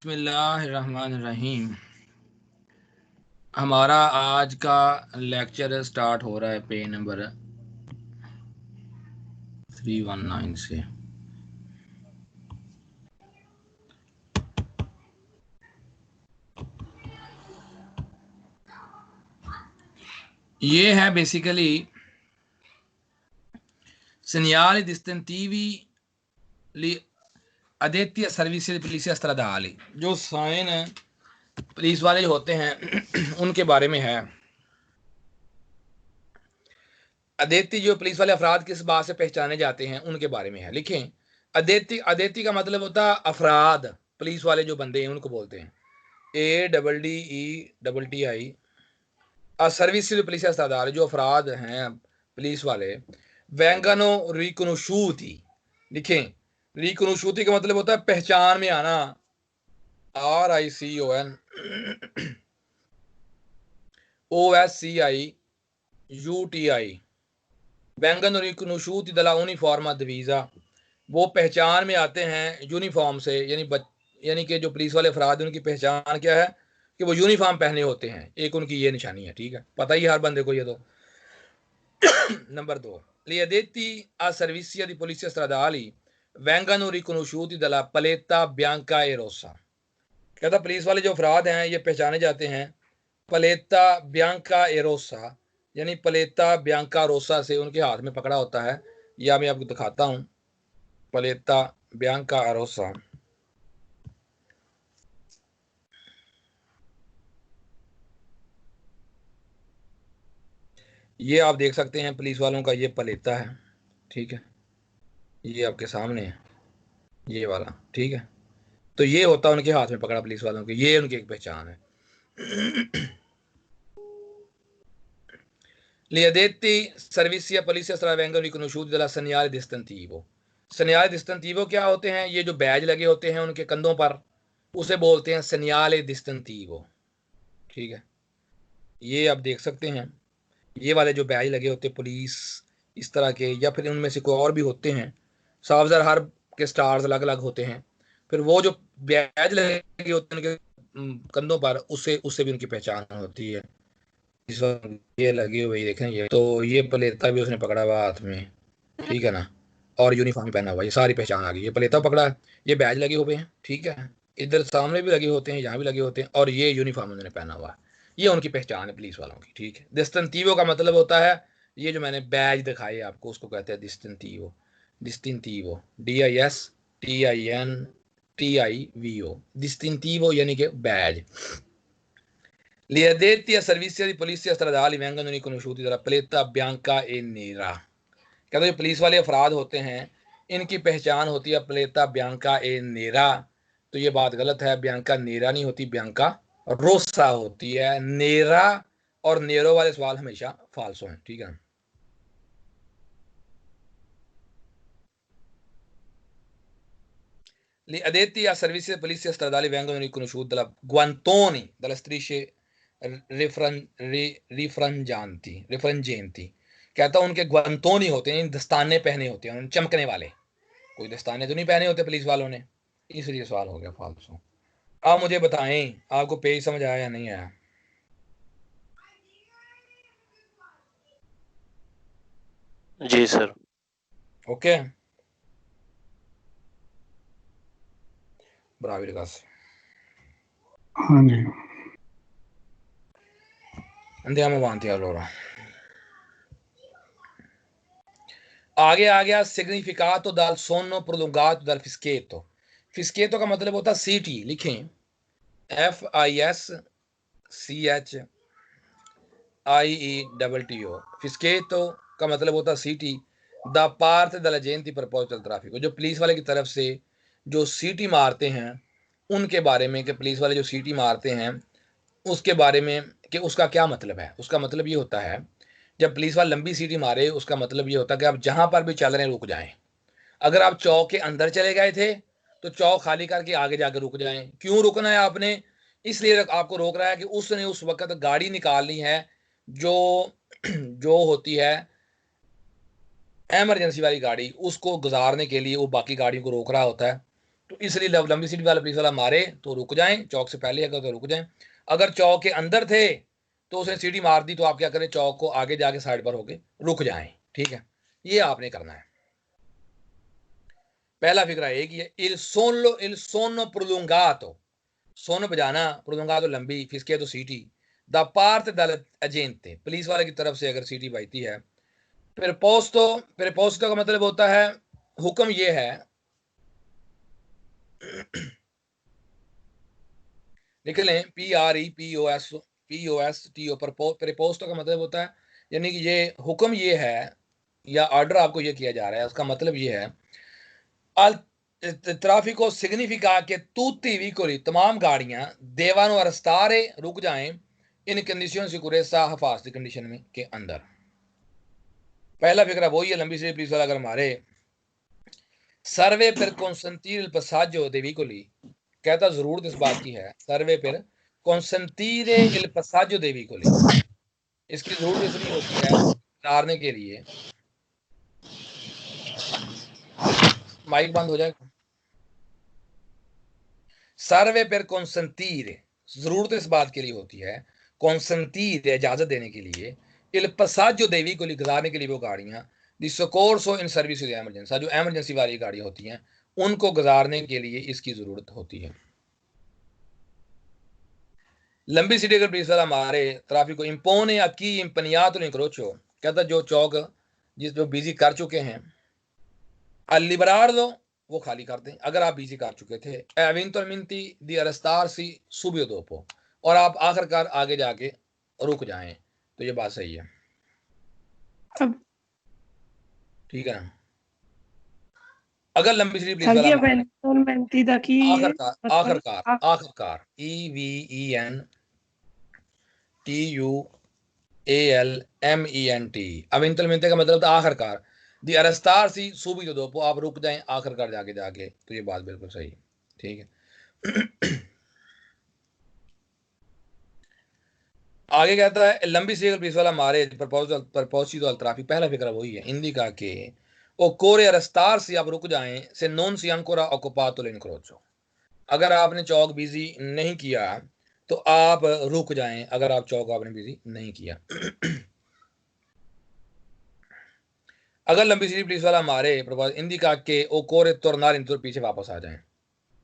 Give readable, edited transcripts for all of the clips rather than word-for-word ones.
बिस्मिल्लाहिर्रहमानिर्रहीम। हमारा आज का लेक्चर स्टार्ट हो रहा है पेज नंबर 319 से। ये है basically segnali distintivi li addetti a servizi di polizia stradali। जो साइन पुलिस वाले होते हैं उनके बारे में है। अदेती जो पुलिस वाले अफराद किस बात से पहचाने जाते हैं उनके बारे में है। लिखें, अदेती अदेती का मतलब होता है अफराद, पुलिस वाले जो बंदे हैं उनको बोलते हैं ADDETTI। सर्विस पुलिस सरदार जो अफराद हैं पुलिस वाले। वेंगनो रिकनुशूति। लिखें, रिकनुशूति का मतलब होता है पहचान में आना, RICON OSCIUTI। वेंगनो रिकनुशूति दला यूनिफॉर्मा दिवीजा, वो पहचान में आते हैं यूनिफॉर्म से, यानी कि जो पुलिस वाले अफराद उनकी पहचान क्या है कि वो यूनिफॉर्म पहने होते हैं। एक उनकी ये निशानी है, ठीक है, पता ही हर बंदे को ये। तो number 2, li addetti a servizio di polizia stradali vengono riconosciuti dalla paletta bianca e rossa। कहता पुलिस वाले जो अफराद हैं ये पहचाने जाते हैं पलेता ब्यांका ए रोसा, यानी पलेता ब्यांका रोसा से उनके हाथ में पकड़ा होता है। या मैं आपको दिखाता हूं, पलेता ब्यांका रोसा। ये आप देख सकते हैं पुलिस वालों का ये पलेता है, ठीक है, ये आपके सामने है ये वाला, ठीक है। तो ये होता है उनके हाथ में पकड़ा पुलिस वालों के, ये उनकी एक पहचान है। Li addetti servizi a polizia strada vengono riconosciuti dalla segnale distintivo। segnale distintivo क्या होते हैं? ये जो बैज लगे होते हैं उनके कंधों पर, उसे बोलते हैं segnale distintivo, ठीक है। ये आप देख सकते हैं, ये वाले जो बैज लगे होते हैं पुलिस इस तरह के, या फिर उनमें से कोई और भी होते हैं, साफजर हर के स्टार्स अलग अलग होते हैं। फिर वो जो बैज लगे होते हैं उनके कंधों पर, उससे भी उनकी पहचान होती है। इस वक्त ये लगी हुई देखें, ये तो ये पलेता भी उसने पकड़ा हुआ हाथ में, ठीक है ना, और यूनिफॉर्म पहना हुआ, ये सारी पहचान आ गई। ये पलेता पकड़ा है, ये बैज लगे हुए हैं, ठीक है, इधर सामने भी लगे होते हैं, यहाँ भी लगे होते हैं, और ये यूनिफॉर्म उन्होंने पहना हुआ है। ये उनकी पहचान है पुलिस वालों की, ठीक है। डिस्टिंटिवो का मतलब होता है ये जो मैंने बैज दिखाई आपको, उसको कहते हैं डिस्टिंटिवो। डिस्टिंटिवो DISTINTIVO, डिस्टिंटिवो यानी कि Baij. Gli addetti a servizio di polizia stradali vengono riconosciuti dalla paletta bianca e nera। कहते जो पुलिस वाले अफराद होते हैं इनकी पहचान होती है प्लेता ब्यांका ए नेरा। तो ये बात गलत है, ब्यांका नेरा नहीं होती, ब्यांका रोसा होती है। नेरा और नेरो वाले सवाल हमेशा फाल्सो हैं, ठीक है। Gli addetti a servizio di polizia stradali vengono riconosciuti dalla guantoni, dalle strisce रिफ्रंजेंटी। कहता उनके ग्वंतोनी होते हैं, दस्ताने पहने होते हैं, चमकने वाले। कोई दस्ताने तो नहीं पहने होते पुलिस वालों ने, इसलिए सवाल हो गया फालतू। आप मुझे बताएं आपको पेज समझ आया या नहीं आया? जी सर। ओके, bravi ragazzi, हाँ जी। andiamo avanti allora। आगे आ गया सिग्निफिकातो dal sonno prolungato dal fischietto। फिस्केतो का मतलब होता है सीटी। लिखें, FISCHIETTO। फिस्केतो का मतलब होता है सीटी। द पार्ट दल एजेंटी प्रपोजल ट्रैफिक, जो पुलिस वाले की तरफ से जो सीटी मारते हैं उनके बारे में, कि पुलिस वाले जो सीटी मारते हैं उसके बारे में, कि उसका क्या मतलब है। उसका मतलब ये होता है जब पुलिस वाले लंबी सीटी मारे, उसका मतलब ये होता है कि आप जहां पर भी चल रहे हैं रुक जाएं। अगर आप चौक के अंदर चले गए थे तो चौक खाली करके आगे जाकर रुक जाएं। क्यों रुकना है आपने? इसलिए आपको रोक रहा है कि उसने उस वक्त गाड़ी निकालनी है जो जो होती है इमरजेंसी वाली गाड़ी, उसको गुजारने के लिए वो बाकी गाड़ियों को रोक रहा होता है। तो इसलिए लंबी सीढ़ी वाला पुलिस वाला मारे तो रुक जाएं, चौक से पहले अगर तो रुक जाएं। अगर चौक के अंदर थे तो उसने सीढ़ी मार दी तो आप क्या करें, चौक को आगे जाके साइड पर होके रुक जाएं। ठीक है, ये आपने करना है। पहला फिक्रा है कि il sonno prolungato, सोनो बजाना, प्रोलंगातो लंबी, फिसके तो सीटी, द पार्ट दल एजेंटे, पुलिस वाले की तरफ से अगर सीटी बजती है। प्रेपोस्टो का मतलब होता है हुक्म ये है, लिख लें PREPOSTO, प्रेपोस्टो का मतलब होता है यानी कि ये हुक्म ये है या ऑर्डर आपको ये किया जा रहा है, उसका मतलब ये है al traffico significa che tutti i veicoli, तमाम गाड़ियां devono arrestare, रुक जाएं, इन कंडीशन सिक्योरिटी हिफाजती कंडीशन में के अंदर। पहला फिक्रा वही है, लंबी से पुलिस वाला अगर मारे सर्वे पर consentire il passaggio dei veicoli, कहता जरूरत इस बात की है, सर्वे पर consentire il passaggio dei veicoli, इसकी जरूरत इसलिए होती है उतारने के लिए, माइक बंद हो जाएगा। सर्वे पर consentire, जरूरत इस बात के लिए होती है, consentire इजाजत देने के लिए, il passaggio dei veicoli, गुजारने के लिए वो गाड़ियां, di soccorso in servizio di emergenza, जो एमरजेंसी वाली गाड़ियां होती हैं उनको गुजारने के लिए इसकी जरूरत होती है। लंबी सीढ़ी अगर पुलिस वाला मारे ट्रैफिक को impone a chi impegnato l'incrocio, कहता जो चौक जिस पे बिजी कर चुके हैं अलिबरार्दो वो खाली कर दें, अगर आप बिजी कर चुके थे, एवेंटुalmente di arrestarsi subito dopo, और आप आखिरकार आगे जाके रुक जाएं, तो ये बात सही है। ठीक है ना। अगर लंबी सीढ़ी पुलिस वाला आखिरकार EVENTUALMENT, eventualmente का मतलब था आखिरकार, दी अरस्तार सी सूबी तो दोपो, आप रुक जाएं आखिरकार जाके, तो ये बात बिल्कुल सही है। ठीक है। आगे कहता है लंबी सीढ़ी पुलिस वाला मारे प्रपोजितो al traffico, पहला फिक्रा वही है, हिंदी का के occorre arrestarsi, आप रुक जाएं, से non sia ancora occupato l'incrocio, अगर आपने चौक बिजी नहीं किया तो आप रुक जाएं, अगर आप चौक आपने बिजी नहीं किया। अगर लंबी सीढ़ी पुलिस वाला मारे हिंदी का के occorre tornare indietro, पीछे वापस आ जाएं,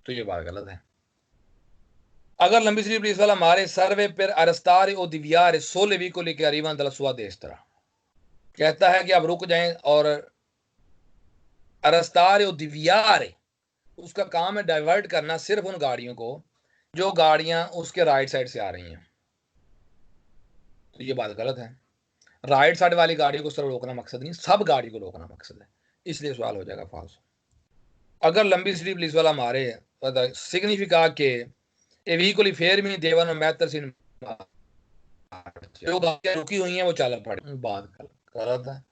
तो ये बात गलत है। अगर लंबी सीढ़ी पुलिस वाला मारे सर्वे पर arrestare o deviare solo veicoli che arrivano dalla sua destra, कहता है कि आप रुक जाएं और arrestare o deviare, उसका काम है डाइवर्ट करना सिर्फ उन गाड़ियों को जो गाड़ियां उसके राइट साइड से आ रही हैं, तो ये बात गलत है। राइट साइड वाली गाड़ी को सिर्फ रोकना मकसद नहीं, सब गाड़ी को रोकना मकसद है, इसलिए सवाल हो जाएगा फॉल्स। अगर लंबी सीढ़ी पुलिस वाला मारे सिग्निफिका के ए vehicle fermi devono mettersi in marcia, जो गाड़ियां रुकी हुई हैं वो चल पड़े, बात गलत है।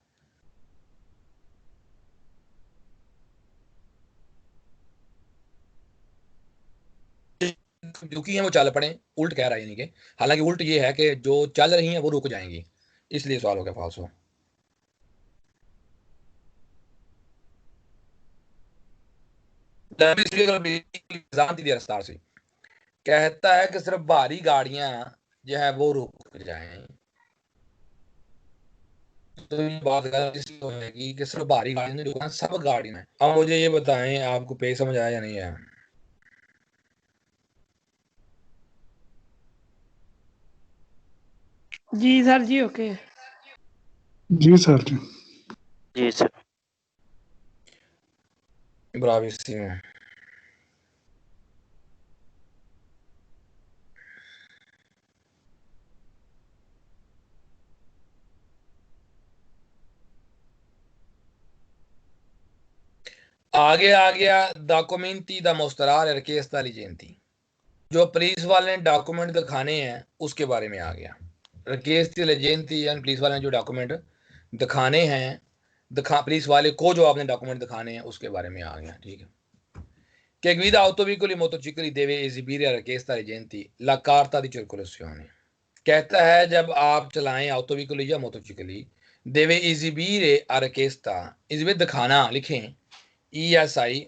रुकी हैं वो चल पड़े, उल्ट कह रहा है, यानी कि हालांकि उल्ट ये है कि जो चल रही हैं वो रुक जाएंगी, इसलिए सवाल हो गया फॉल्स हो। रफ्तार से कहता है कि सिर्फ भारी गाड़ियां जो है वो रुक जाएं, तो ये बात गलत होगी कि सिर्फ भारी गाड़ियां नहीं रुकना, सब गाड़ियां। अब मुझे ये बताएं आपको पे समझ आया या नहीं है। जी सर जी, ओके जी सर जी, जी सर। bravissimo। आगे आ गया डॉक्यूमेंटी दा मोस्टरार रिक्वेस्ट एजेंटी, जो पुलिस वाले ने डॉक्यूमेंट दिखाने हैं उसके बारे में आ गया। रिक्वेस्ट एजेंटी यानी पुलिस वाले ने जो डॉक्यूमेंट दिखाने हैं, पुलिस वाले को जो आपने डॉक्यूमेंट दिखाने हैं उसके बारे में आ गया। ठीक है। che guida autovicoli e motocicli deve esibire la richiesta agenti la carta di circolazione, कहता है जब आप चलाएं ऑटोविकली या मोटरसाइकिल, देवे एजिबीरे आ रिक्वेस्टा, इसमें दिखाना लिखें ESI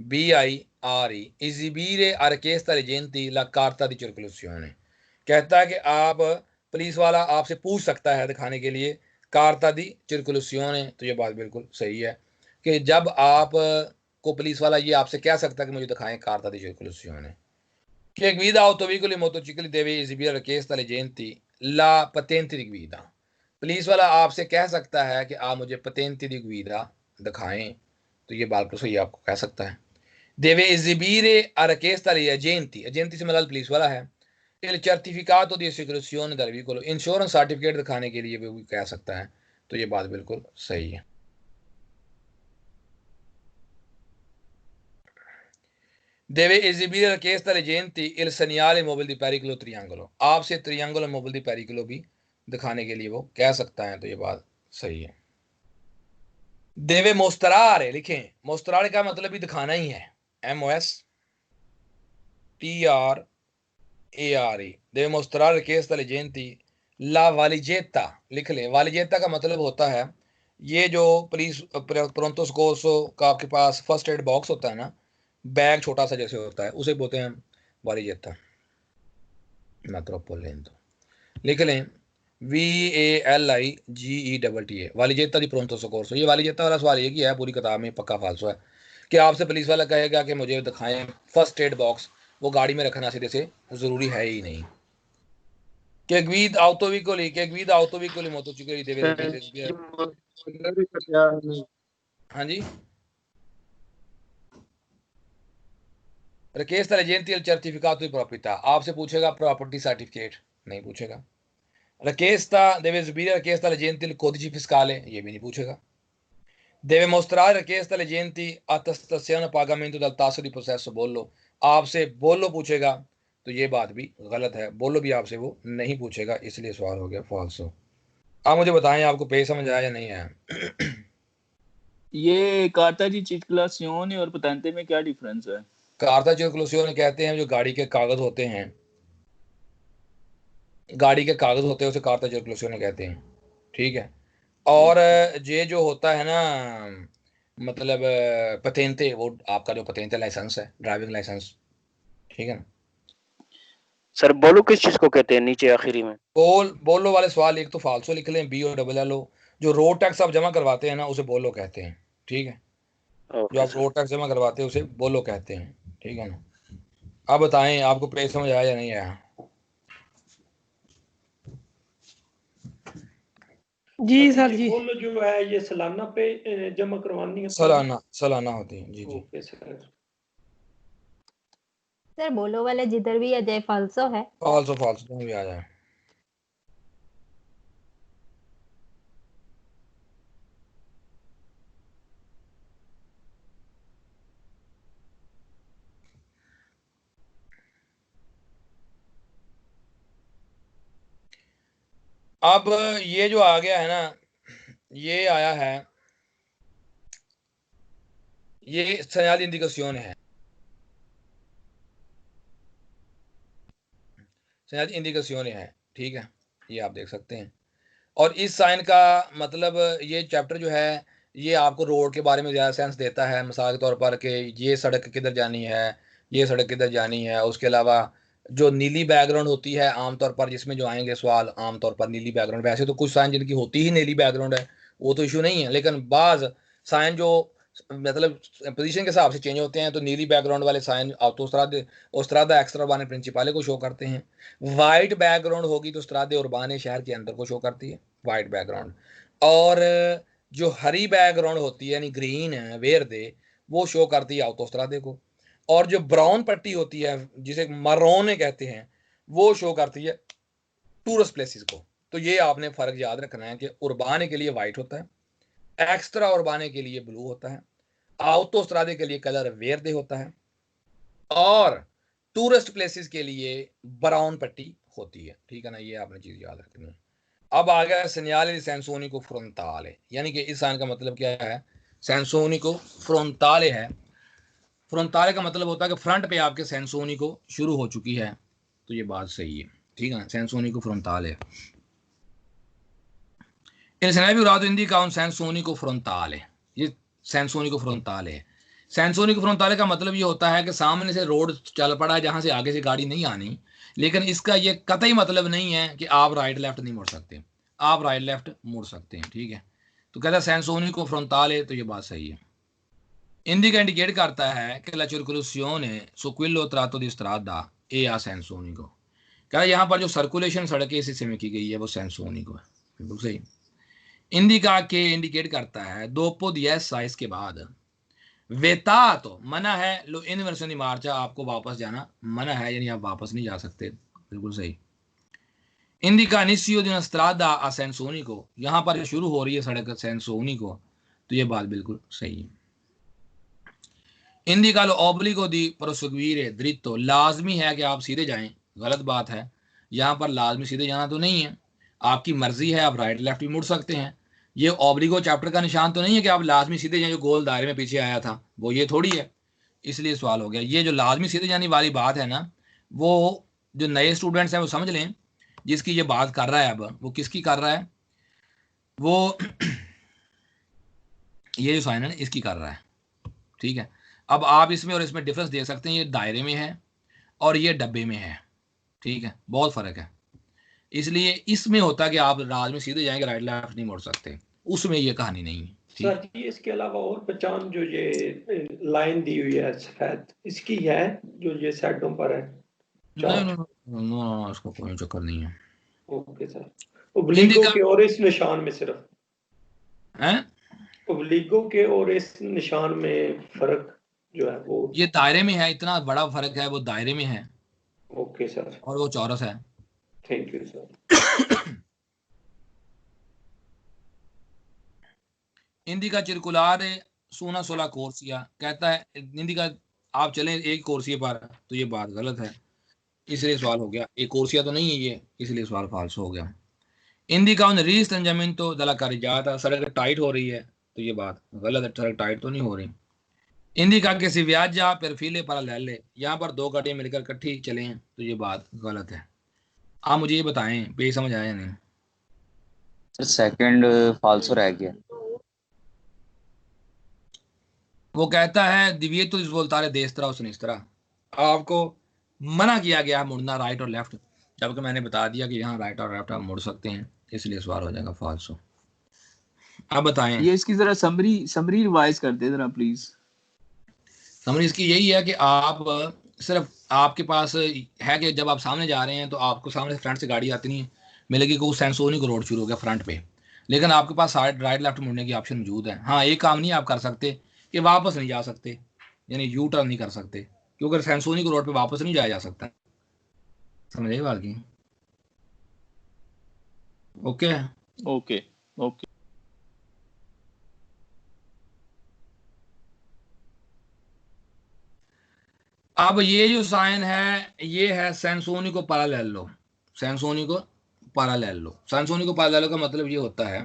BIRE esibire a richiesta agenti la carta di circolazione। कहता है कि आप पुलिस वाला आपसे पूछ सकता है दिखाने के लिए कार्ता दी circolazione। तो ये बात बिल्कुल सही है कि जब आप को पुलिस वाला ये आपसे कह सकता है कि मुझे दिखाएं कार्ता दी circolazione। Chi guida autoveicoli e motocicli deve esibire richiesta agli agenti la patente di guida। Police वाला आपसे कह सकता है कि आप मुझे patente di guida दिखाएं। तो ये बात तो सही आपको कह सकता है। Deve esibire a richiesta agli agenti, agenti से मतलब पुलिस वाला है, il certificato di assicurazione del veicolo, insurance certificate दिखाने के लिए भी कह सकता है। तो ये बात बिल्कुल सही है। Deve esibire la richiesta agli agenti il segnale mobile di pericolo triangolo, आपसे triangolo mobile di pericolo भी दिखाने के लिए वो कह सकता है। तो ये बात सही है। Deve mostrare, लिखें, mostrare का मतलब भी दिखाना ही है, MOSTRARE। deve mostrare richiesta agli agenti la valigetta, लिख लें, valigetta का मतलब होता है ये जो पुलिस प्रोंतो सकोर्सो का आपके पास फर्स्ट एड बॉक्स होता है ना, बैग छोटा सा जैसे होता है, उसे बोलते हैं वालिजेता। मैं troppo lento, लिख लें VALIGETTA, वालिजेता दी प्रोंतो सकोर्सो। ये वालिजेता वाला सवाल एक ही है पूरी किताब में, पक्का फालसो है कि आपसे पुलिस वाला कहेगा कि मुझे दिखाएं फर्स्ट एड बॉक्स, वो गाड़ी में रखना सीधे से ज़रूरी है ही नहीं। che guida autovicoli motocicli deve हाँ जी, richiesta agli agenti il certificato di proprietà, आपसे पूछेगा प्रॉपर्टी सर्टिफिकेट, नहीं पूछेगा। richiesta deve esibire richiesta agli agenti il codice fiscale, ये भी नहीं पूछेगा। deve mostrare richiesta agli agenti attestazione pagamento dal tasso di possesso bollo, आपसे बोलो पूछेगा। तो ये बात भी गलत है, बोलो भी आपसे वो नहीं पूछेगा, इसलिए सवाल हो गया फॉल्सो। आप मुझे बताएं आपको पेज समझ आया या नहीं आया? ये कार्ता दी circolazione और patente में क्या डिफरेंस है? कार्ता circolazione कहते हैं जो गाड़ी के कागज होते हैं, गाड़ी के कागज होते हैं उसे कार्ता circolazione कहते हैं, ठीक है। और ये जो होता है ना, मतलब पतेंते, वो आपका जो पतेंते लाइसेंस है, ड्राइविंग लाइसेंस, ठीक है ना। सर बोलो किस चीज को कहते हैं नीचे आखिरी में? बोलो वाले सवाल एक तो फालसो लिख लें, BOLLO। जो रोड टैक्स आप जमा करवाते हैं ना उसे बोलो कहते हैं, ठीक है। जो आप रोड टैक्स जमा करवाते हैं उसे बोलो कहते हैं, ठीक है ना। आप बताएं आपको पेज समझ आया या नहीं आया? जी सर जी, बोलो जो है ये सालाना पे जमा करवानी है, सालाना होती है जी जी। Okay sir. सर बोलो वाले जिधर भी आ जाए फाल्सो है, फाल्सो तो भी आ जाए। अब ये जो आ गया है ना, ये आया है, ये segnale indicazione है, segnale indicazione है, ठीक है, ये आप देख सकते हैं। और इस साइन का मतलब ये चैप्टर जो है ये आपको रोड के बारे में ज़्यादा सेंस देता है, मिसाल के तौर पर कि ये सड़क किधर जानी है, ये सड़क किधर जानी है। उसके अलावा जो नीली बैकग्राउंड होती है आमतौर पर, जिसमें जो आएंगे सवाल आमतौर पर नीली बैकग्राउंड, वैसे तो कुछ साइन जिनकी होती ही नीली बैकग्राउंड है वो तो इशू नहीं है, लेकिन बाज़ साइन जो मतलब पोजीशन के हिसाब से चेंज होते हैं, तो नीली बैकग्राउंड वाले साइन ऑस्ट्रादा एक्स्ट्रा उर्बाने प्रिंसिपाले को शो करते हैं। वाइट बैकग्राउंड होगी तो स्ट्रादे उर्बाने शहर के अंदर को शो करती है, वाइट बैकग्राउंड। और जो हरी बैकग्राउंड होती है यानी ग्रीन है वेरदे, वो शो करती है ऑटोस्ट्रादे को। और जो ब्राउन पट्टी होती है जिसे मरोने कहते हैं, वो शो करती है टूरिस्ट प्लेसेस को। तो ये आपने फर्क याद रखना है कि उर्बाने के लिए वाइट होता है, एक्स्ट्रा उर्बाने के लिए ब्लू होता है, ऑटोस्ट्रादे के लिए कलर वेरदे होता है, और टूरिस्ट प्लेसेस के लिए ब्राउन पट्टी होती है, ठीक है ना। ये आपने चीज याद रखनी है। अब आ गया सेgnale di senso unico frontale, यानी कि इस साइन का मतलब क्या है? senso unico frontale है। फ्रंटाले का मतलब होता है कि फ्रंट पे आपके senso unico शुरू हो चुकी है, तो ये बात सही है, ठीक है ना। senso unico frontale, il segnale figurato indica un senso unico frontale, ये senso unico frontale है। सेंसोनिको फ्रंटाले का मतलब ये होता है कि सामने से रोड चल पड़ा है जहां से आगे से गाड़ी नहीं आनी, लेकिन इसका ये कतई मतलब नहीं है कि आप राइट लेफ्ट नहीं मुड़ सकते, आप राइट लेफ्ट मुड़ सकते हैं, ठीक है। तो कहता है सेंसोनिको फ्रंटाले, तो ये बात सही है। इंडिका इंडिकेट करता है कि la circolazione su quello tratto di strada è a सेंसोनिको। कहता है यहाँ पर जो सर्कुलेशन सड़क इस हिस्से में की गई है वो सेंसोनिको है, बिल्कुल सही। इंडिका के इंडिकेट करता है दोपो दी एसा, इसके बाद वेता तो मना है, लो इन वर्षों दी मार्चा, आपको वापस जाना मना है, यानी आप वापस नहीं जा सकते, बिल्कुल सही। इंडिका निस्सियो दी una strada a सेंसोनिको, यहाँ पर शुरू हो रही है सड़क सेंसोनिको, तो ये बात बिल्कुल सही है। इंडिका लो ऑब्लिगो दी प्रोसेगुire dritto, लाजमी है कि आप सीधे जाएं, गलत बात है, यहाँ पर लाजमी सीधे जाना तो नहीं है, आपकी मर्जी है, आप राइट लेफ्ट भी मुड़ सकते हैं। ये ऑब्लिगो चैप्टर का निशान तो नहीं है कि आप लाजमी सीधे जाएं, जो गोल दायरे में पीछे आया था वो ये थोड़ी है, इसलिए सवाल हो गया। ये जो लाजमी सीधे जाने वाली बात है ना, वो जो नए स्टूडेंट्स हैं वो समझ लें, जिसकी ये बात कर रहा है, अब वो किसकी कर रहा है, वो ये जो साइन है इसकी कर रहा है, ठीक है। अब आप इसमें और इसमें डिफरेंस देख सकते हैं, ये दायरे में है और ये डब्बे में है, ठीक है, बहुत फर्क है। इसलिए इसमें होता है कि आप राज में सीधे जाएंगे, राइट लेफ्ट नहीं मोड़ सकते, उसमें ये कहानी नहीं है। सर जी इसके अलावा और पहचान जो ये लाइन दी हुई है सफेद, इसकी है जो ये साइडों पर है? नहीं, इसको कोई चक्कर नहीं है। ओके सर, ओब्लिगो के और इस निशान में सिर्फ हैं, ओब्लिगो के और इस निशान में फर्क जो है वो ये दायरे में है, इतना बड़ा फर्क है, वो दायरे में है। ओके सर, और वो चौरस है। Thank you sir. इंडिका चिरकुलार सोना 16 कोर्सिया, कहता है इंडिका आप चलें एक कोर्सिया पर, तो ये बात गलत है, इसलिए सवाल हो गया। एक कोर्सिया तो नहीं है ये, इसलिए सवाल फाल्स हो गया। इंडिका उन रिस्ट्रिंजमेंटो della carreggiata, सड़क टाइट हो रही है, तो ये बात गलत है, सड़क टाइट तो नहीं हो रही। इंडिका के si viaggia per file parallele, यहाँ पर दो गाड़ियाँ मिलकर इकट्ठी चले हैं, तो ये बात गलत है। आप मुझे ये बताएं, पे समझ आया या नहीं? सर सेकंड फाल्सो रह गया। वो कहता है divieto di svoltare destra o sinistra, आपको मना किया गया मुड़ना राइट और लेफ्ट, जबकि मैंने बता दिया कि यहाँ राइट और लेफ्ट आप मुड़ सकते हैं, इसलिए सवाल हो जाएगा फाल्सो। आप बताएं। ये इसकी जरा समरी रिवाइज कर दे जरा प्लीज। समरी इसकी यही है कि आप सिर्फ आपके पास है कि जब आप सामने जा रहे हैं तो आपको सामने से फ्रंट से गाड़ी आती नहीं है, मिलेगी कि सेंसोनिको रोड शुरू हो गया फ्रंट पे, लेकिन आपके पास साइड राइट लेफ्ट मुड़ने की ऑप्शन मौजूद है। हाँ, एक काम नहीं आप कर सकते कि वापस नहीं जा सकते, यानी यू टर्न नहीं कर सकते, क्योंकि सेंसोनिको रोड पे वापस नहीं जाया जा सकता। समझ आई बात की? Okay okay okay. अब ये जो साइन है ये है सेंसोनिको पैरेललो। सेंसोनिको पैरेललो, सेंसोनिको पैरेललो का मतलब ये होता है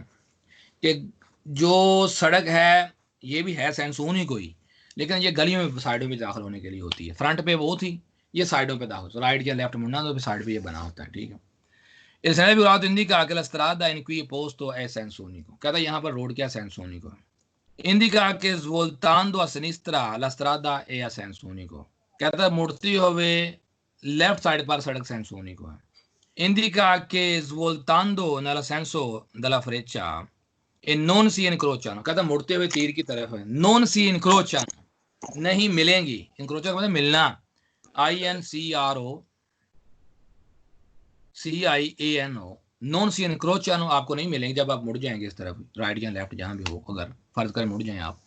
कि जो सड़क है ये भी है सेंसोनिको ही, लेकिन ये गलियों में साइडों में दाखिल होने के लिए होती है। फ्रंट पे वो थी, ये साइडों पे दाखिल, राइट या लेफ्ट मुड़ना तो साइड पे ये बना होता है, ठीक है। इस भी बात इंडिका के la strada in cui posto è Sensonico, कहता है यहाँ पर रोड क्या सेंसोनिको है। इंडिका के svoltando a sinistra la strada è a Sensonico, कहता है मुड़ती हुए लेफ्ट साइड पर सड़क सेंसोनिको है। इंडिका के svoltando nel senso della freccia e non si incrociano, कहता है मुड़ते हुए तीर की तरफ है। non si incrociano, नहीं मिलेंगी, incrocio का मतलब मिलना, INCROCIANO, नॉन सी incrociano आपको नहीं मिलेंगे जब आप मुड़ जाएंगे इस तरफ, राइट या लेफ्ट जहां भी हो, अगर फर्ज करें मुड़ जाएं आप,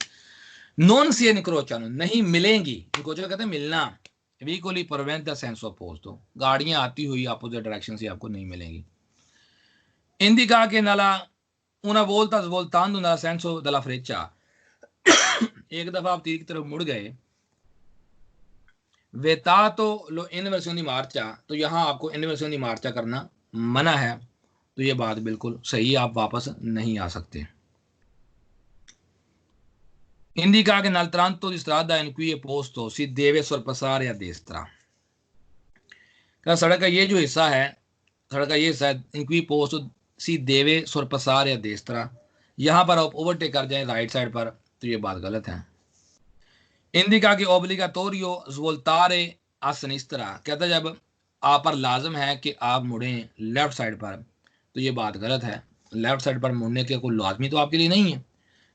नॉन सी incrociano नहीं मिलेंगी, incrocio कहते हैं मिलना, vicoli provenienti da senso opposto, गाड़ियां आती हुई अपोजिट डायरेक्शन से आपको नहीं मिलेंगी। इंडिका के नला una volta svoltando nel senso della freccia, एक दफा आप तीर की तरफ मुड़ गए, वेतातो लो इनवर्सियों दी मार्चा, तो यहाँ आपको इनवर्सियों दी मार्चा करना मना है, तो ये बात बिल्कुल सही, आप वापस नहीं आ सकते। इंडिका के nel tratto di strada in cui è posto si deve sorpassare a destra, क्या सड़क का ये जो हिस्सा है, सड़क का ये हिस्सा in cui posto si deve sorpassare a destra, यहाँ पर आप ओवरटेक कर जाएं राइट साइड पर, तो ये बात गलत है। इंदिका के ओब्लिगाटोरियो svoltare a sinistra, कहता है जब आप पर लाजम है कि आप मुड़ें लेफ्ट साइड पर, तो ये बात गलत है। लेफ्ट साइड पर मुड़ने के कोई लाजमी तो आपके लिए नहीं है।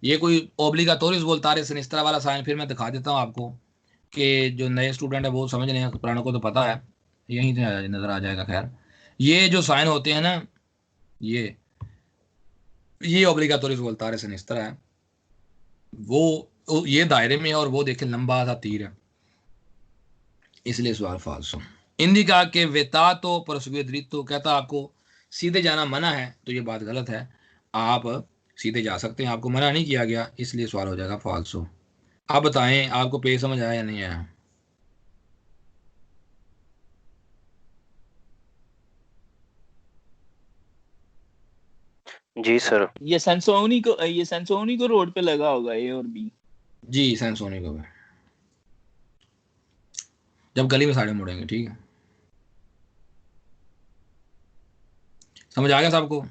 ये कोई ओब्लिगाटोरी svoltare sinistra वाला साइन फिर मैं दिखा देता हूँ आपको, कि जो नए स्टूडेंट है वो समझ नहीं है, पुरानों को तो पता है, यहीं से नजर आ जाएगा। खैर, ये जो साइन होते हैं ना, ये ओब्लिगाटोरी svoltare sinistra है, वो ये दायरे में है और वो देखें लंबा सा तीर है, इसलिए सवाल फाल्सो। इंदिका के वेतातो परसुए दृत्तो, कहता आपको सीधे जाना मना है, तो ये बात गलत है। आप सीधे जा सकते हैं, आपको मना नहीं किया गया, इसलिए सवाल हो जाएगा फाल्सो। आप बताएं आपको पे समझ आया या नहीं आया? जी सर। ये सेंसोनी को रोड पे लगा होगा ए और बी। जी, सेंस होने को है, जब गली में साड़े मुड़ेंगे। ठीक है, समझ आ गया सबको?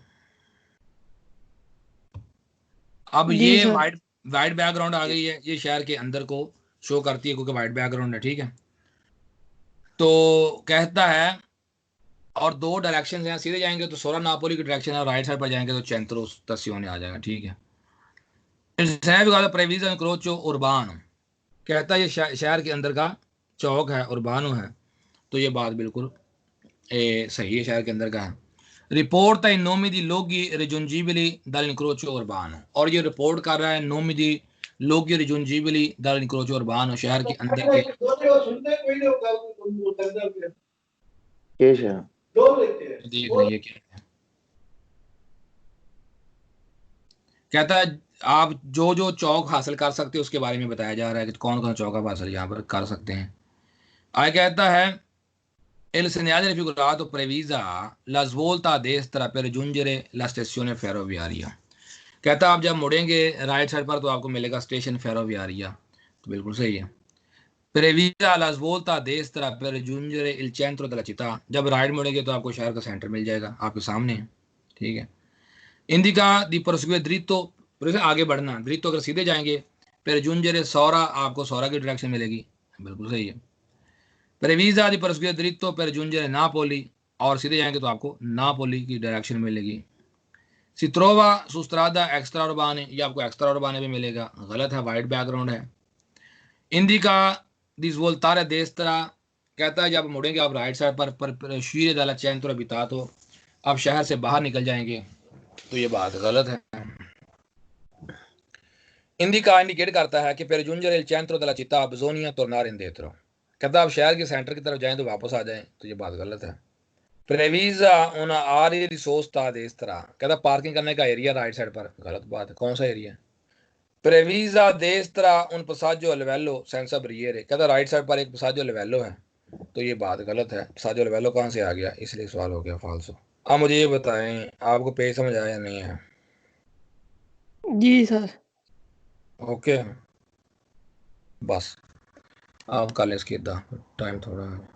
अब ये वाइट बैकग्राउंड आ गई है, ये शहर के अंदर को शो करती है क्योंकि वाइट बैकग्राउंड है। ठीक है, तो कहता है और दो डायरेक्शन हैं, सीधे जाएंगे तो सोरा नापोली की डायरेक्शन है, और राइट साइड पर जाएंगे तो चेंट्रो स्टेसियोने आ जाएगा। ठीक है, प्रेविजन क्रोचो उर्बानो, कहता है ये शहर के अंदर का चौक है, उर्बानो है, तो ये बात बिल्कुल सही है, शहर के अंदर का है। रिपोर्ट है नोमी दी लोगी रिजुंजीबली दल इंक्रोचो उर्बानो, और ये रिपोर्ट कर रहा है नोमी दी लोगी रिजुंजीबली दल इंक्रोचो उर्बानो, शहर के अंदर के देख लीजिए क्या है। कहता है आप जो जो चौक हासिल कर सकते हैं उसके बारे में बताया जा रहा है कि कौन कौन चौक आप हासिल यहाँ पर कर सकते हैं। आगे कहता है il segnale raffigurato previsa la svolta a destra per giungere la stazione ferroviaria, कहता है आप जब मुड़ेंगे राइट साइड पर तो आपको मिलेगा स्टेशन फेरोवियारिया, तो बिल्कुल सही है। प्रेविजा la svolta a destra per giungere il centro della città, जब राइट मुड़ेंगे तो आपको शहर का सेंटर मिल जाएगा, आपके सामने है। ठीक है, इंदिका दी परसुए दृत्तो, आगे बढ़ना, दृत्तो अगर सीधे जाएंगे, per giungere सौरा, आपको सौरा की डायरेक्शन मिलेगी, बिल्कुल सही है। प्रेविजा दी परसुए दृत्तो per giungere नापोली, और सीधे जाएंगे तो आपको नापोली की डायरेक्शन मिलेगी। सित्रोवा सुस्त्रादा एक्स्ट्रा उर्बाने, ये आपको एक्स्ट्रा उर्बाने भी मिलेगा, गलत है, वाइट बैकग्राउंड है। इंदिका दी svoltare destra, कहता है जब मुड़ेंगे आप राइट साइड पर शीरे दला चेंट्रो बिता, तो आप शहर से बाहर निकल जाएंगे, तो ये बात गलत है। इंदिका इंडिकेट करता है कि per giungere il centro della città bisogna tornare indietro, कहता आप शहर के सेंटर की तरफ जाएं तो वापस आ जाएं, तो ये बात गलत है। प्रेविजा una area di sosta a destra, कहता पार्किंग करने का एरिया राइट साइड पर, गलत बात है, कौन सा एरिया? प्रेविजा destra un passaggio a livello senza barriere, कहता राइट साइड पर एक passaggio a livello है, तो ये बात गलत है। passaggio a livello कहाँ से आ गया, इसलिए सवाल हो गया फाल्सो। अब मुझे ये बताएं आपको पे समझ आया या नहीं है? जी सर। ओके, बस आप कल इसकी टाइम थोड़ा है।